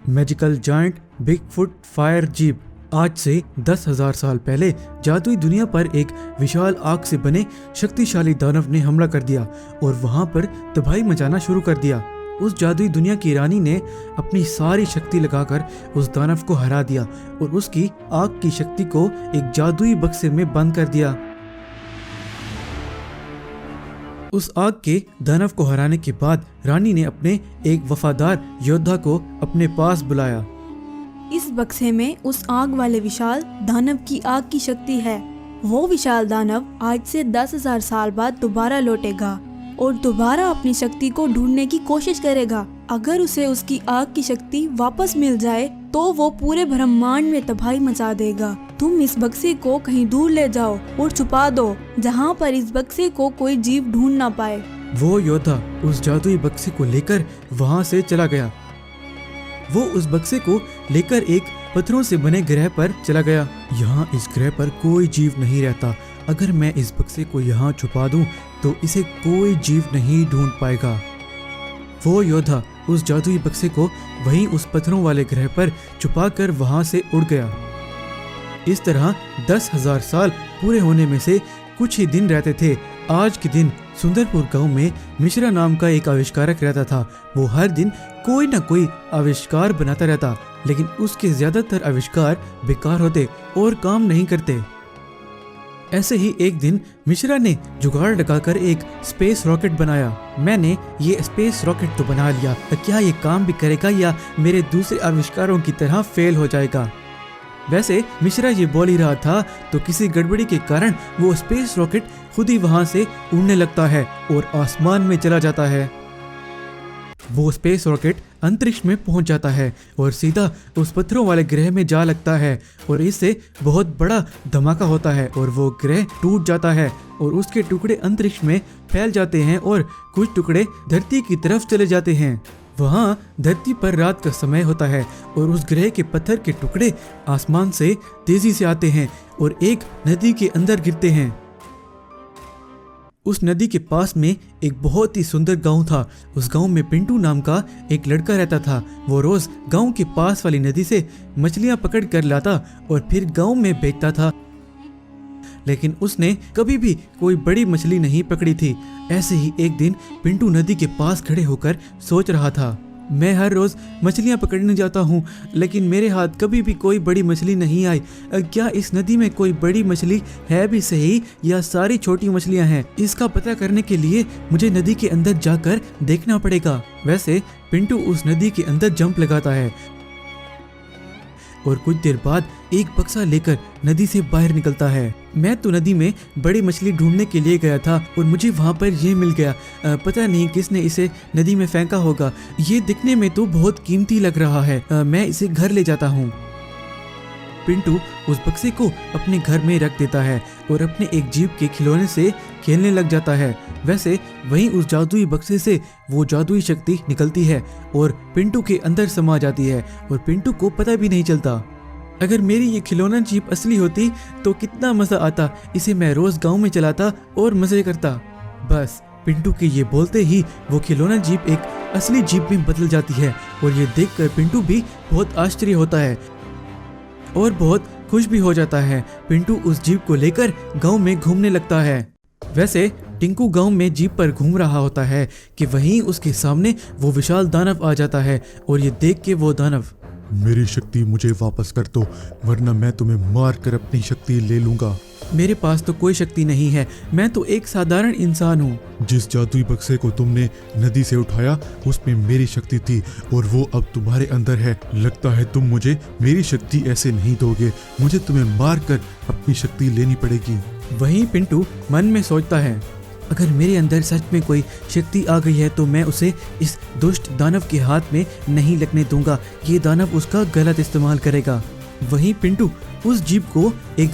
Magical giant Bigfoot fire jeep. आज से 10,000 साल पहले जादुई दुनिया पर एक विशाल आग से बने शक्तिशाली दानव ने हमला कर दिया और वहां पर तबाही मचाना शुरू कर दिया। उस जादुई दुनिया की रानी ने अपनी सारी शक्ति लगाकर उस दानव को हरा दिया और उसकी आग की शक्ति को एक जादुई बक्से में बंद कर दिया। उस आग के दानव को हराने के बाद रानी ने अपने एक वफादार योद्धा को अपने पास बुलाया। इस बक्से में उस आग वाले विशाल दानव की आग की शक्ति है। वो विशाल दानव आज से 10,000 साल बाद दोबारा लौटेगा और दोबारा अपनी शक्ति को ढूंढने की कोशिश करेगा। अगर उसे उसकी आग की शक्ति वापस मिल जाए तो वो पूरे ब्रह्मांड में तबाही मचा देगा। तुम इस बक्से को कहीं दूर ले जाओ और छुपा दो, जहाँ पर इस बक्से को कोई जीव ढूंढ ना पाए। वो योद्धा उस जादुई बक्से को लेकर वहां से चला गया। वो उस बक्से को लेकर एक पत्थरों से बने ग्रह पर चला गया। यहाँ इस ग्रह पर कोई जीव नहीं रहता। अगर मैं इस बक्से को यहाँ छुपा दूं तो इसे कोई जीव नहीं ढूंढ पाएगा। वो योद्धा उस जादुई बक्से को वहीं उस पत्थरों वाले ग्रह पर छुपाकर वहां से उड़ गया। इस तरह 10,000 साल पूरे होने में से कुछ ही दिन रहते थे। आज के दिन सुंदरपुर गांव में मिश्रा नाम का एक आविष्कारक रहता था। वो हर दिन कोई ना कोई आविष्कार बनाता रहता, लेकिन उसके ज्यादातर आविष्कार बेकार होते और काम नहीं करते। ऐसे ही एक दिन मिश्रा ने जुगाड़ लगाकर एक स्पेस रॉकेट बनाया। मैंने ये स्पेस रॉकेट तो बना लिया, क्या ये काम भी करेगा या मेरे दूसरे आविष्कारों की तरह फेल हो जाएगा? वैसे मिश्रा ये बोल ही रहा था तो किसी गड़बड़ी के कारण वो स्पेस रॉकेट खुद ही वहां से उड़ने लगता है और आसमान में चला जाता है। वो स्पेस रॉकेट अंतरिक्ष में पहुंच जाता है और सीधा उस पत्थरों वाले ग्रह में जा लगता है और इससे बहुत बड़ा धमाका होता है और वो ग्रह टूट जाता है और उसके टुकड़े अंतरिक्ष में फैल जाते हैं और कुछ टुकड़े धरती की तरफ चले जाते हैं। वहाँ धरती पर रात का समय होता है और उस ग्रह के पत्थर के टुकड़े आसमान से तेजी से आते हैं और एक नदी के अंदर गिरते हैं। उस नदी के पास में एक बहुत ही सुंदर गांव था। उस गांव में पिंटू नाम का एक लड़का रहता था। वो रोज गांव के पास वाली नदी से मछलियां पकड़ कर लाता और फिर गांव में बेचता था, लेकिन उसने कभी भी कोई बड़ी मछली नहीं पकड़ी थी। ऐसे ही एक दिन पिंटू नदी के पास खड़े होकर सोच रहा था, मैं हर रोज मछलियां पकड़ने जाता हूँ, लेकिन मेरे हाथ कभी भी कोई बड़ी मछली नहीं आई। क्या इस नदी में कोई बड़ी मछली है भी सही या सारी छोटी मछलियां हैं? इसका पता करने के लिए मुझे नदी के अंदर जाकर देखना पड़ेगा। वैसे पिंटू उस नदी के अंदर जंप लगाता है और कुछ देर बाद एक बक्सा लेकर नदी से बाहर निकलता है। मैं तो नदी में बड़ी मछली ढूंढने के लिए गया था और मुझे वहाँ पर ये मिल गया। पता नहीं किसने इसे नदी में फेंका होगा। ये दिखने में तो बहुत कीमती लग रहा है। मैं इसे घर ले जाता हूँ। पिंटू उस बक्से को अपने घर में रख देता है और अपने एक जीप के खिलौने से खेलने लग जाता है। वैसे वहीं उस जादुई बक्से से वो जादुई शक्ति निकलती है और पिंटू के अंदर समा जाती है और पिंटू को पता भी नहीं चलता। अगर मेरी ये खिलौना जीप असली होती तो कितना मजा आता। इसे मैं रोज गांव में चलाता और मजे करता। बस पिंटू के ये बोलते ही वो खिलौना जीप एक असली जीप में बदल जाती है और ये देखकर पिंटू भी बहुत आश्चर्य होता है और बहुत खुश भी हो जाता है। पिंटू उस जीप को लेकर गांव में घूमने लगता है। वैसे टिंकू गांव में जीप पर घूम रहा होता है कि वहीं उसके सामने वो विशाल दानव आ जाता है और ये देख के वो दानव, मेरी शक्ति मुझे वापस कर दो, वरना मैं तुम्हें मार कर अपनी शक्ति ले लूंगा। मेरे पास तो कोई शक्ति नहीं है, मैं तो एक साधारण इंसान हूँ। जिस जादुई बक्से को तुमने नदी से उठाया उसमें मेरी शक्ति थी और वो अब तुम्हारे अंदर है। लगता है तुम मुझे मेरी शक्ति ऐसे नहीं दोगे। मुझे तुम्हें मार कर अपनी शक्ति लेनी पड़ेगी। वहीं पिंटू मन में सोचता है, अगर मेरे अंदर सच में कोई शक्ति आ गई है तो मैं उसे इस दुष्ट दानव के हाथ में नहीं लगने दूंगा। ये दानव उसका गलत इस्तेमाल करेगा। वहीं पिंटू उस जीप को एक